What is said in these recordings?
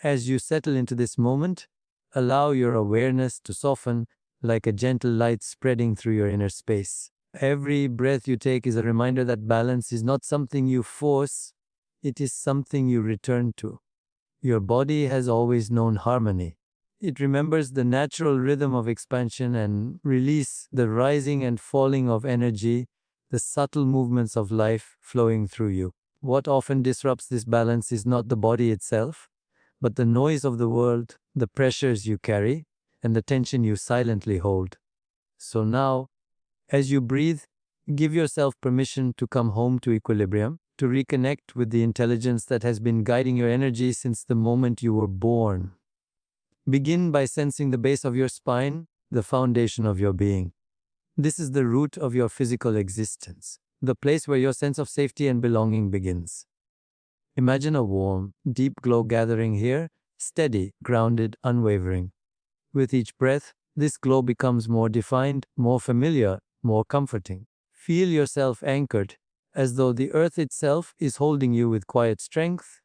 As you settle into this moment, allow your awareness to soften like a gentle light spreading through your inner space. Every breath you take is a reminder that balance is not something you force, it is something you return to. Your body has always known harmony. It remembers the natural rhythm of expansion and release, the rising and falling of energy, the subtle movements of life flowing through you. What often disrupts this balance is not the body itself, but the noise of the world, the pressures you carry, and the tension you silently hold. So now, as you breathe, give yourself permission to come home to equilibrium, to reconnect with the intelligence that has been guiding your energy since the moment you were born. Begin by sensing the base of your spine, the foundation of your being. This is the root of your physical existence, the place where your sense of safety and belonging begins. Imagine a warm, deep glow gathering here, steady, grounded, unwavering. With each breath, this glow becomes more defined, more familiar, more comforting. Feel yourself anchored, as though the earth itself is holding you with quiet strength.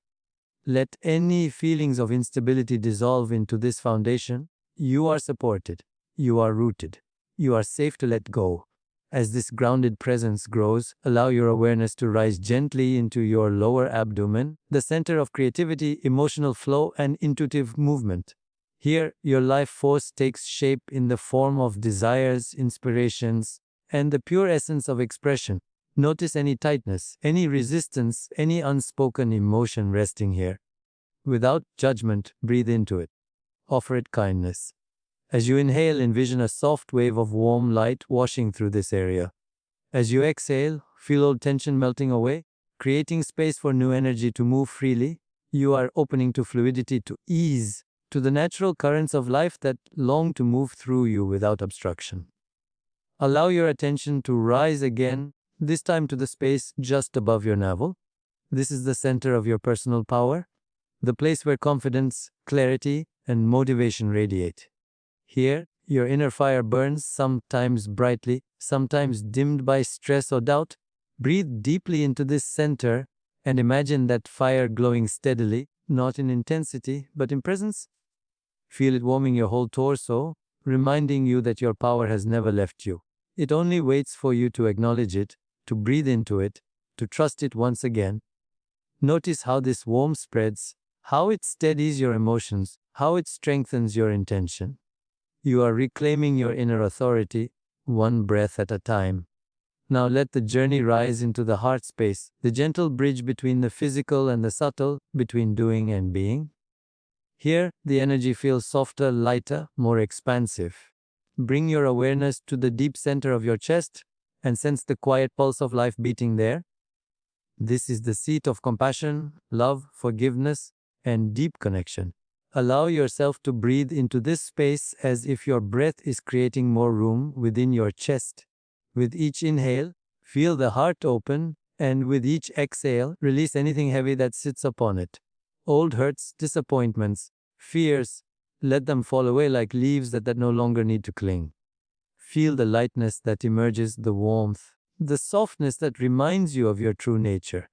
Let any feelings of instability dissolve into this foundation. You are supported. You are rooted. You are safe to let go. As this grounded presence grows, allow your awareness to rise gently into your lower abdomen, the center of creativity, emotional flow, and intuitive movement. Here, your life force takes shape in the form of desires, inspirations, and the pure essence of expression. Notice any tightness, any resistance, any unspoken emotion resting here. Without judgment, breathe into it. Offer it kindness. As you inhale, envision a soft wave of warm light washing through this area. As you exhale, feel old tension melting away, creating space for new energy to move freely. You are opening to fluidity, to ease, to the natural currents of life that long to move through you without obstruction. Allow your attention to rise again, this time to the space just above your navel. This is the center of your personal power, the place where confidence, clarity, and motivation radiate. Here, your inner fire burns, sometimes brightly, sometimes dimmed by stress or doubt. Breathe deeply into this center and imagine that fire glowing steadily, not in intensity, but in presence. Feel it warming your whole torso, reminding you that your power has never left you. It only waits for you to acknowledge it, to breathe into it, to trust it once again. Notice how this warmth spreads, how it steadies your emotions, how it strengthens your intention. You are reclaiming your inner authority, one breath at a time. Now let the journey rise into the heart space, the gentle bridge between the physical and the subtle, between doing and being. Here, the energy feels softer, lighter, more expansive. Bring your awareness to the deep center of your chest and sense the quiet pulse of life beating there. This is the seat of compassion, love, forgiveness, and deep connection. Allow yourself to breathe into this space as if your breath is creating more room within your chest. With each inhale, feel the heart open, and with each exhale, release anything heavy that sits upon it. Old hurts, disappointments, fears, let them fall away like leaves that no longer need to cling. Feel the lightness that emerges, the warmth, the softness that reminds you of your true nature.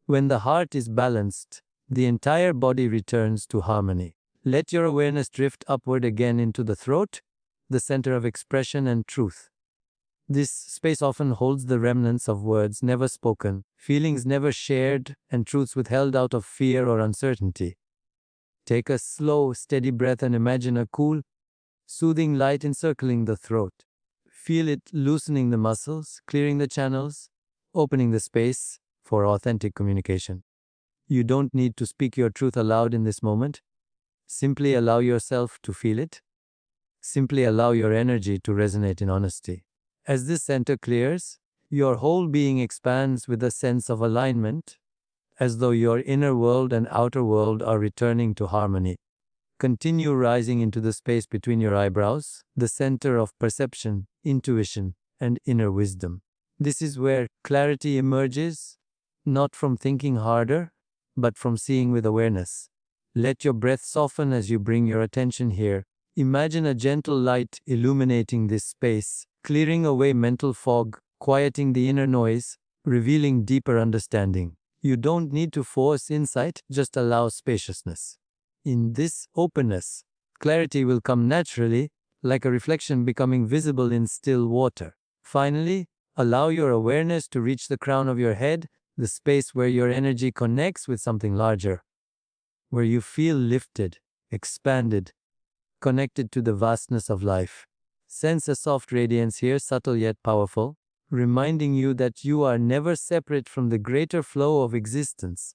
When the heart is balanced, the entire body returns to harmony. Let your awareness drift upward again into the throat, the center of expression and truth. This space often holds the remnants of words never spoken, feelings never shared, and truths withheld out of fear or uncertainty. Take a slow, steady breath and imagine a cool, soothing light encircling the throat. Feel it loosening the muscles, clearing the channels, opening the space for authentic communication. You don't need to speak your truth aloud in this moment. Simply allow yourself to feel it. Simply allow your energy to resonate in honesty. As this center clears, your whole being expands with a sense of alignment, as though your inner world and outer world are returning to harmony. Continue rising into the space between your eyebrows, the center of perception, intuition, and inner wisdom. This is where clarity emerges, not from thinking harder, but from seeing with awareness. Let your breath soften as you bring your attention here. Imagine a gentle light illuminating this space, clearing away mental fog, quieting the inner noise, revealing deeper understanding. You don't need to force insight, just allow spaciousness. In this openness, clarity will come naturally, like a reflection becoming visible in still water. Finally, allow your awareness to reach the crown of your head, the space where your energy connects with something larger, where you feel lifted, expanded, connected to the vastness of life. Sense a soft radiance here, subtle yet powerful, reminding you that you are never separate from the greater flow of existence.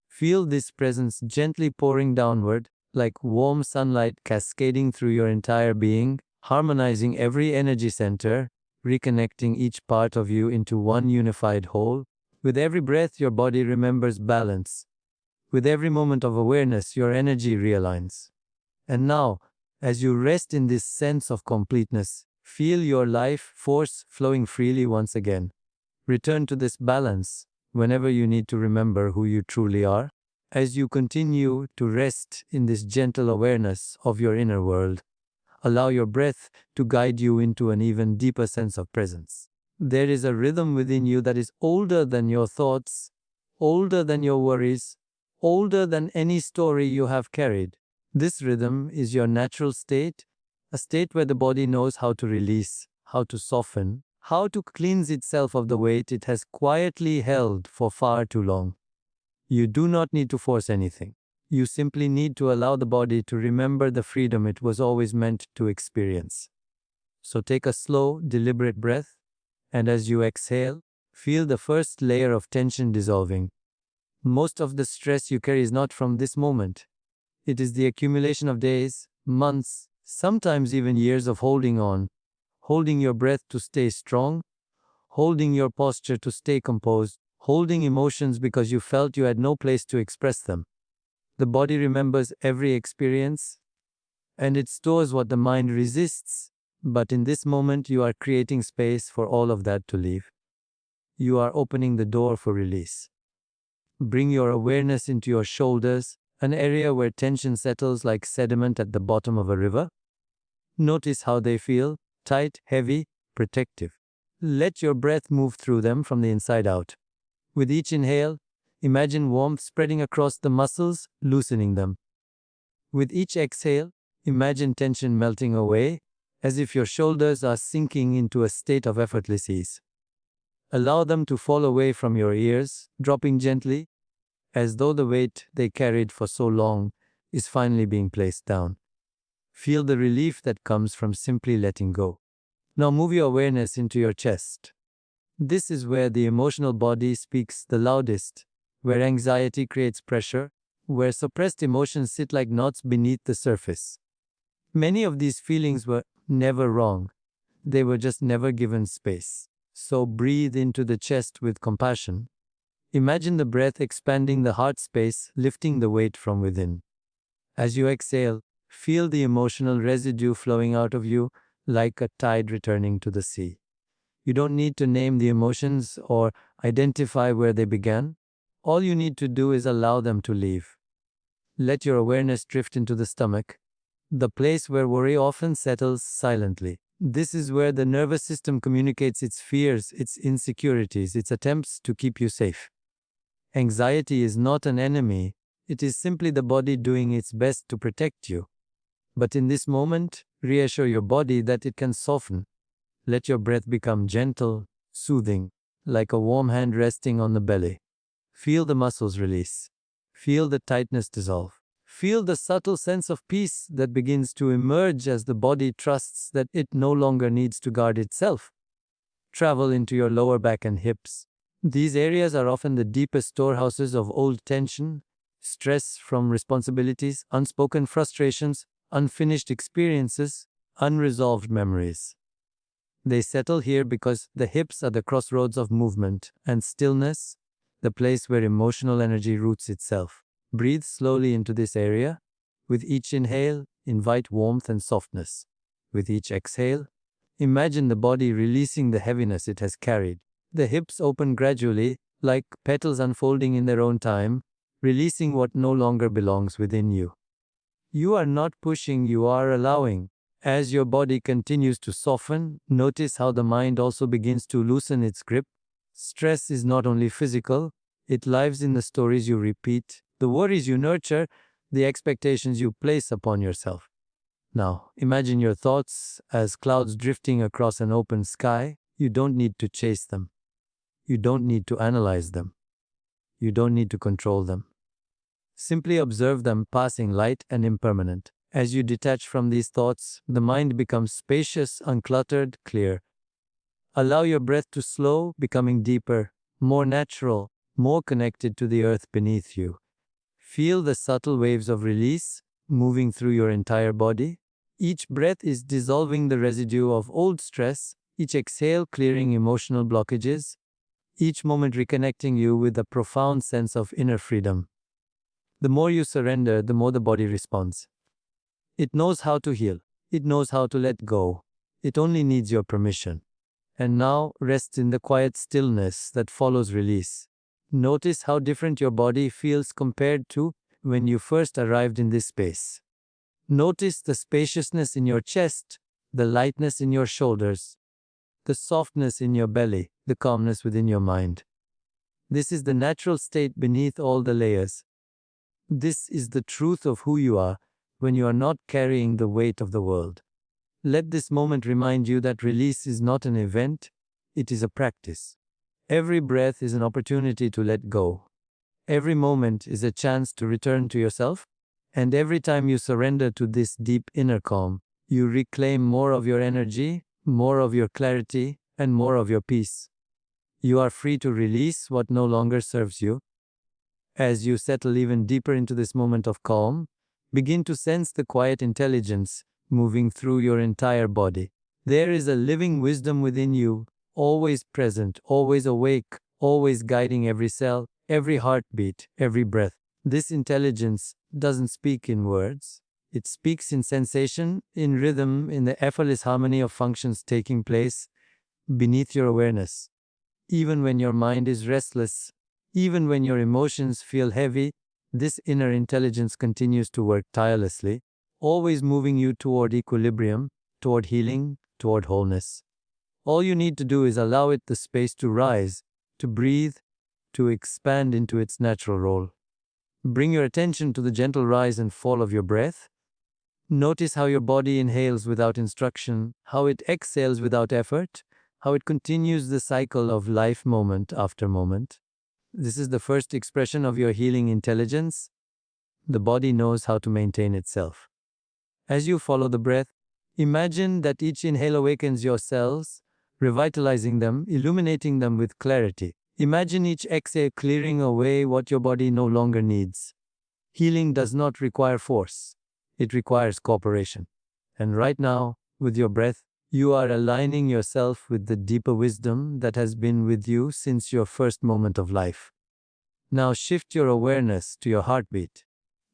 Feel this presence gently pouring downward, like warm sunlight cascading through your entire being, harmonizing every energy center, reconnecting each part of you into one unified whole. With every breath, your body remembers balance. With every moment of awareness, your energy realigns. And now, as you rest in this sense of completeness, feel your life force flowing freely once again. Return to this balance whenever you need to remember who you truly are. As you continue to rest in this gentle awareness of your inner world, allow your breath to guide you into an even deeper sense of presence. There is a rhythm within you that is older than your thoughts, older than your worries, older than any story you have carried. This rhythm is your natural state, a state where the body knows how to release, how to soften, how to cleanse itself of the weight it has quietly held for far too long. You do not need to force anything. You simply need to allow the body to remember the freedom it was always meant to experience. So take a slow, deliberate breath, and as you exhale, feel the first layer of tension dissolving. Most of the stress you carry is not from this moment. It is the accumulation of days, months, sometimes even years of holding on, holding your breath to stay strong, holding your posture to stay composed, holding emotions because you felt you had no place to express them. The body remembers every experience, and it stores what the mind resists, but in this moment you are creating space for all of that to leave. You are opening the door for release. Bring your awareness into your shoulders, an area where tension settles like sediment at the bottom of a river. Notice how they feel, tight, heavy, protective. Let your breath move through them from the inside out. With each inhale, imagine warmth spreading across the muscles, loosening them. With each exhale, imagine tension melting away, as if your shoulders are sinking into a state of effortless ease. Allow them to fall away from your ears, dropping gently, as though the weight they carried for so long is finally being placed down. Feel the relief that comes from simply letting go. Now move your awareness into your chest. This is where the emotional body speaks the loudest, where anxiety creates pressure, where suppressed emotions sit like knots beneath the surface. Many of these feelings were never wrong. They were just never given space. So breathe into the chest with compassion. Imagine the breath expanding the heart space, lifting the weight from within. As you exhale, feel the emotional residue flowing out of you like a tide returning to the sea. You don't need to name the emotions or identify where they began. All you need to do is allow them to leave. Let your awareness drift into the stomach, the place where worry often settles silently. This is where the nervous system communicates its fears, its insecurities, its attempts to keep you safe. Anxiety is not an enemy, it is simply the body doing its best to protect you. But in this moment, reassure your body that it can soften. Let your breath become gentle, soothing, like a warm hand resting on the belly. Feel the muscles release. Feel the tightness dissolve. Feel the subtle sense of peace that begins to emerge as the body trusts that it no longer needs to guard itself. Travel into your lower back and hips. These areas are often the deepest storehouses of old tension, stress from responsibilities, unspoken frustrations, unfinished experiences, unresolved memories. They settle here because the hips are the crossroads of movement and stillness, the place where emotional energy roots itself. Breathe slowly into this area. With each inhale, invite warmth and softness. With each exhale, imagine the body releasing the heaviness it has carried. The hips open gradually, like petals unfolding in their own time, releasing what no longer belongs within you. You are not pushing, you are allowing. As your body continues to soften, notice how the mind also begins to loosen its grip. Stress is not only physical, it lives in the stories you repeat, the worries you nurture, the expectations you place upon yourself. Now, imagine your thoughts as clouds drifting across an open sky. You don't need to chase them. You don't need to analyze them. You don't need to control them. Simply observe them passing, light and impermanent. As you detach from these thoughts, the mind becomes spacious, uncluttered, clear. Allow your breath to slow, becoming deeper, more natural, more connected to the earth beneath you. Feel the subtle waves of release moving through your entire body. Each breath is dissolving the residue of old stress, each exhale clearing emotional blockages, each moment reconnecting you with a profound sense of inner freedom. The more you surrender, the more the body responds. It knows how to heal. It knows how to let go. It only needs your permission. And now, rest in the quiet stillness that follows release. Notice how different your body feels compared to when you first arrived in this space. Notice the spaciousness in your chest, the lightness in your shoulders, the softness in your belly, the calmness within your mind. This is the natural state beneath all the layers. This is the truth of who you are when you are not carrying the weight of the world. Let this moment remind you that release is not an event, it is a practice. Every breath is an opportunity to let go. Every moment is a chance to return to yourself, and every time you surrender to this deep inner calm, you reclaim more of your energy, more of your clarity, and more of your peace. You are free to release what no longer serves you. As you settle even deeper into this moment of calm, begin to sense the quiet intelligence moving through your entire body. There is a living wisdom within you, always present, always awake, always guiding every cell, every heartbeat, every breath. This intelligence doesn't speak in words. It speaks in sensation, in rhythm, in the effortless harmony of functions taking place beneath your awareness. Even when your mind is restless, even when your emotions feel heavy, this inner intelligence continues to work tirelessly, always moving you toward equilibrium, toward healing, toward wholeness. All you need to do is allow it the space to rise, to breathe, to expand into its natural role. Bring your attention to the gentle rise and fall of your breath. Notice how your body inhales without instruction, how it exhales without effort, how it continues the cycle of life moment after moment. This is the first expression of your healing intelligence. The body knows how to maintain itself. As you follow the breath, imagine that each inhale awakens your cells, revitalizing them, illuminating them with clarity. Imagine each exhale clearing away what your body no longer needs. Healing does not require force. It requires cooperation. And right now, with your breath, you are aligning yourself with the deeper wisdom that has been with you since your first moment of life. Now shift your awareness to your heartbeat.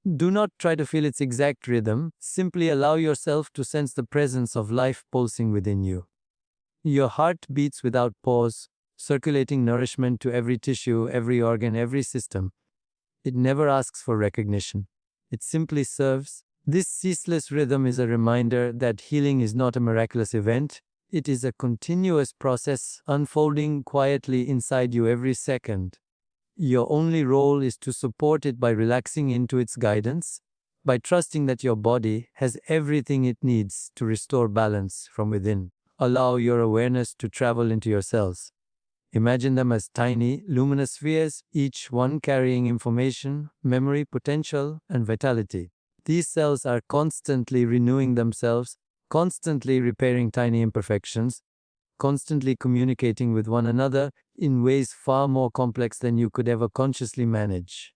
Do not try to feel its exact rhythm, simply allow yourself to sense the presence of life pulsing within you. Your heart beats without pause, circulating nourishment to every tissue, every organ, every system. It never asks for recognition. It simply serves. This ceaseless rhythm is a reminder that healing is not a miraculous event. It is a continuous process unfolding quietly inside you every second. Your only role is to support it by relaxing into its guidance, by trusting that your body has everything it needs to restore balance from within. Allow your awareness to travel into your cells. Imagine them as tiny, luminous spheres, each one carrying information, memory, potential, and vitality. These cells are constantly renewing themselves, constantly repairing tiny imperfections, constantly communicating with one another in ways far more complex than you could ever consciously manage.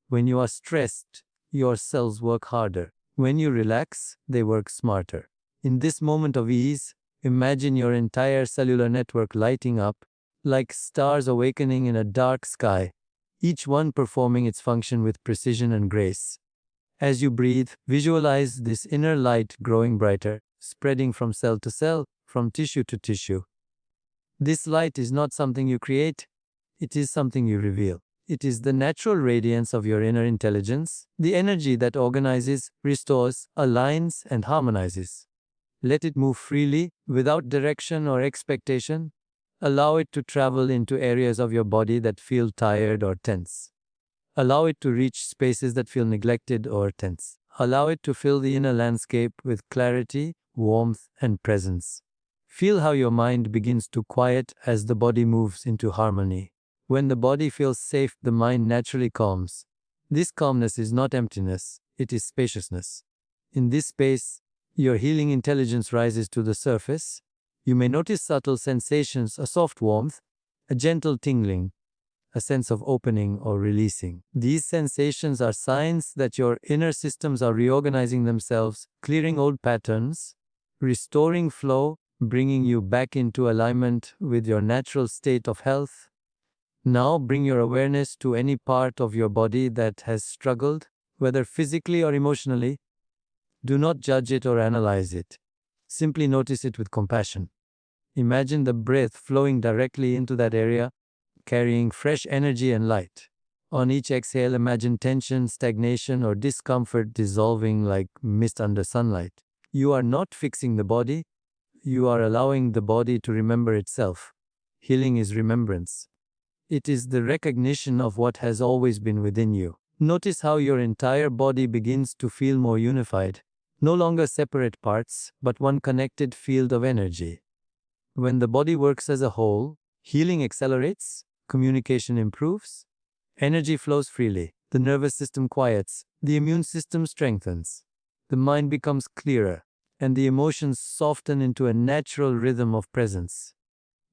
When you are stressed, your cells work harder. When you relax, they work smarter. In this moment of ease, imagine your entire cellular network lighting up, like stars awakening in a dark sky, each one performing its function with precision and grace. As you breathe, visualize this inner light growing brighter, spreading from cell to cell, from tissue to tissue. This light is not something you create, it is something you reveal. It is the natural radiance of your inner intelligence, the energy that organizes, restores, aligns, and harmonizes. Let it move freely, without direction or expectation. Allow it to travel into areas of your body that feel tired or tense. Allow it to reach spaces that feel neglected or tense. Allow it to fill the inner landscape with clarity, warmth, and presence. Feel how your mind begins to quiet as the body moves into harmony. When the body feels safe, the mind naturally calms. This calmness is not emptiness, it is spaciousness. In this space, your healing intelligence rises to the surface. You may notice subtle sensations, a soft warmth, a gentle tingling, a sense of opening or releasing. These sensations are signs that your inner systems are reorganizing themselves, clearing old patterns, restoring flow, bringing you back into alignment with your natural state of health. Now bring your awareness to any part of your body that has struggled, whether physically or emotionally. Do not judge it or analyze it. Simply notice it with compassion. Imagine the breath flowing directly into that area, carrying fresh energy and light. On each exhale, imagine tension, stagnation, or discomfort dissolving like mist under sunlight. You are not fixing the body, you are allowing the body to remember itself. Healing is remembrance. It is the recognition of what has always been within you. Notice how your entire body begins to feel more unified, no longer separate parts, but one connected field of energy. When the body works as a whole, healing accelerates, communication improves, energy flows freely, the nervous system quiets, the immune system strengthens, the mind becomes clearer, and the emotions soften into a natural rhythm of presence.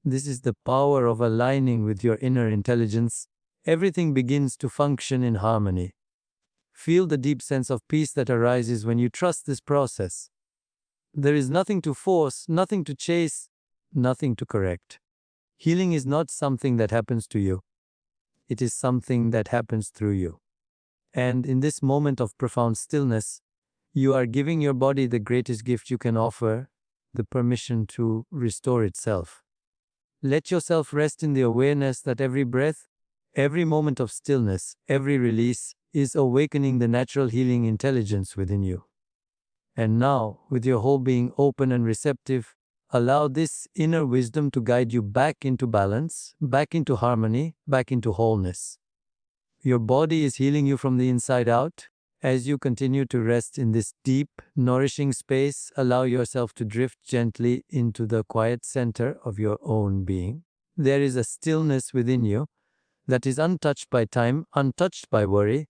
This is the power of aligning with your inner intelligence. Everything begins to function in harmony. Feel the deep sense of peace that arises when you trust this process. There is nothing to force, nothing to chase, nothing to correct. Healing is not something that happens to you. It is something that happens through you. And in this moment of profound stillness, you are giving your body the greatest gift you can offer, the permission to restore itself. Let yourself rest in the awareness that every breath, every moment of stillness, every release is awakening the natural healing intelligence within you. And now, with your whole being open and receptive, allow this inner wisdom to guide you back into balance, back into harmony, back into wholeness. Your body is healing you from the inside out. As you continue to rest in this deep, nourishing space, allow yourself to drift gently into the quiet center of your own being. There is a stillness within you that is untouched by time, untouched by worry,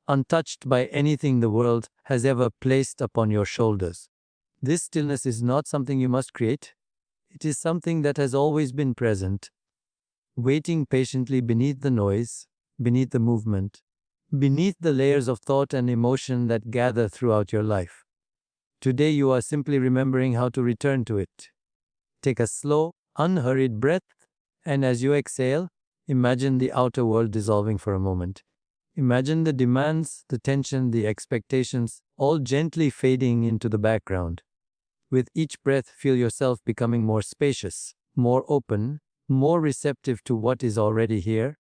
untouched by anything the world has ever placed upon your shoulders. This stillness is not something you must create. It is something that has always been present, waiting patiently beneath the noise, beneath the movement, beneath the layers of thought and emotion that gather throughout your life. Today you are simply remembering how to return to it. Take a slow, unhurried breath, and as you exhale, imagine the outer world dissolving for a moment. Imagine the demands, the tension, the expectations, all gently fading into the background. With each breath, feel yourself becoming more spacious, more open, more receptive to what is already here.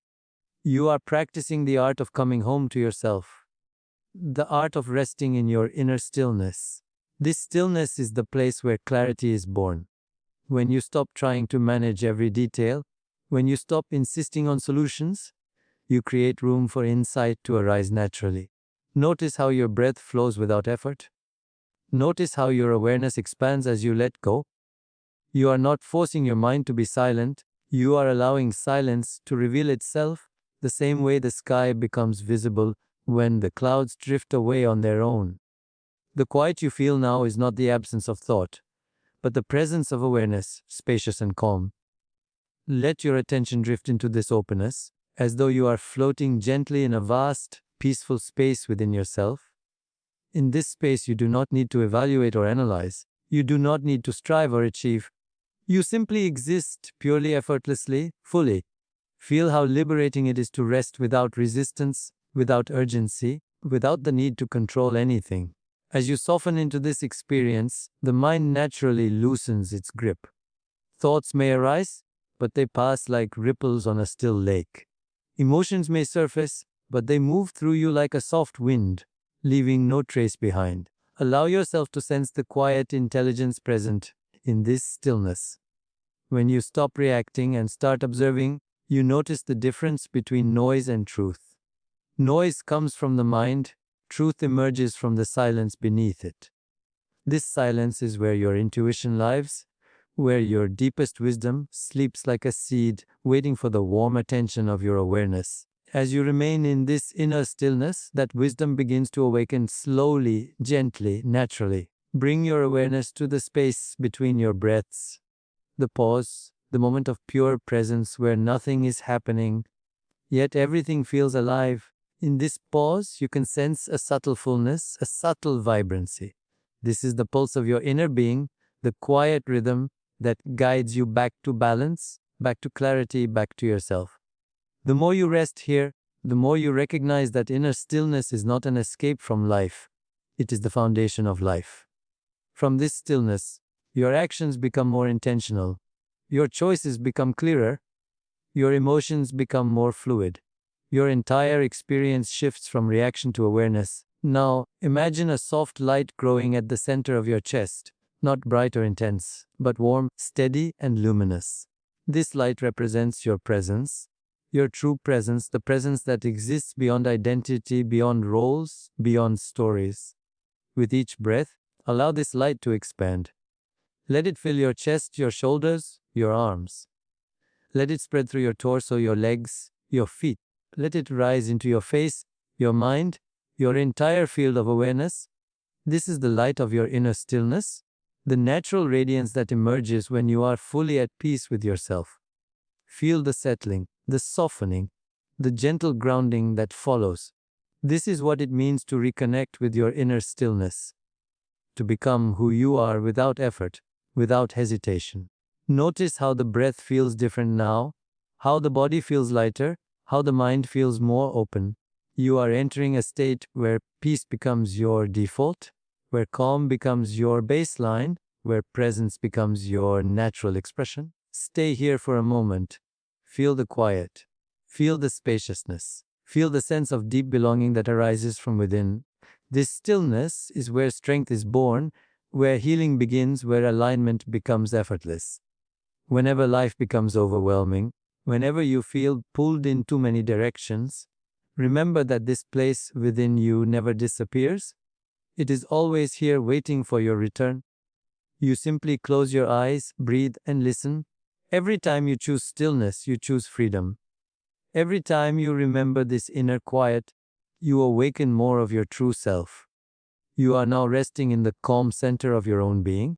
You are practicing the art of coming home to yourself, the art of resting in your inner stillness. This stillness is the place where clarity is born. When you stop trying to manage every detail, when you stop insisting on solutions, you create room for insight to arise naturally. Notice how your breath flows without effort. Notice how your awareness expands as you let go. You are not forcing your mind to be silent. You are allowing silence to reveal itself the same way the sky becomes visible when the clouds drift away on their own. The quiet you feel now is not the absence of thought, but the presence of awareness, spacious and calm. Let your attention drift into this openness, as though you are floating gently in a vast, peaceful space within yourself. In this space, you do not need to evaluate or analyze. You do not need to strive or achieve. You simply exist purely, effortlessly, fully. Feel how liberating it is to rest without resistance, without urgency, without the need to control anything. As you soften into this experience, the mind naturally loosens its grip. Thoughts may arise, but they pass like ripples on a still lake. Emotions may surface, but they move through you like a soft wind, leaving no trace behind. Allow yourself to sense the quiet intelligence present in this stillness. When you stop reacting and start observing, you notice the difference between noise and truth. Noise comes from the mind, truth emerges from the silence beneath it. This silence is where your intuition lives, where your deepest wisdom sleeps like a seed, waiting for the warm attention of your awareness. As you remain in this inner stillness, that wisdom begins to awaken slowly, gently, naturally. Bring your awareness to the space between your breaths, the pause, the moment of pure presence where nothing is happening, yet everything feels alive. In this pause, you can sense a subtle fullness, a subtle vibrancy. This is the pulse of your inner being, the quiet rhythm that guides you back to balance, back to clarity, back to yourself. The more you rest here, the more you recognize that inner stillness is not an escape from life. It is the foundation of life. From this stillness, your actions become more intentional. Your choices become clearer. Your emotions become more fluid. Your entire experience shifts from reaction to awareness. Now, imagine a soft light growing at the center of your chest, not bright or intense, but warm, steady, and luminous. This light represents your presence, your true presence, the presence that exists beyond identity, beyond roles, beyond stories. With each breath, allow this light to expand. Let it fill your chest, your shoulders, your arms. Let it spread through your torso, your legs, your feet. Let it rise into your face, your mind, your entire field of awareness. This is the light of your inner stillness, the natural radiance that emerges when you are fully at peace with yourself. Feel the settling, the softening, the gentle grounding that follows. This is what it means to reconnect with your inner stillness, to become who you are without effort, without hesitation. Notice how the breath feels different now, how the body feels lighter, how the mind feels more open. You are entering a state where peace becomes your default, where calm becomes your baseline, where presence becomes your natural expression. Stay here for a moment. Feel the quiet. Feel the spaciousness. Feel the sense of deep belonging that arises from within. This stillness is where strength is born, where healing begins, where alignment becomes effortless. Whenever life becomes overwhelming, whenever you feel pulled in too many directions, remember that this place within you never disappears. It is always here waiting for your return. You simply close your eyes, breathe, and listen. Every time you choose stillness, you choose freedom. Every time you remember this inner quiet, you awaken more of your true self. You are now resting in the calm center of your own being.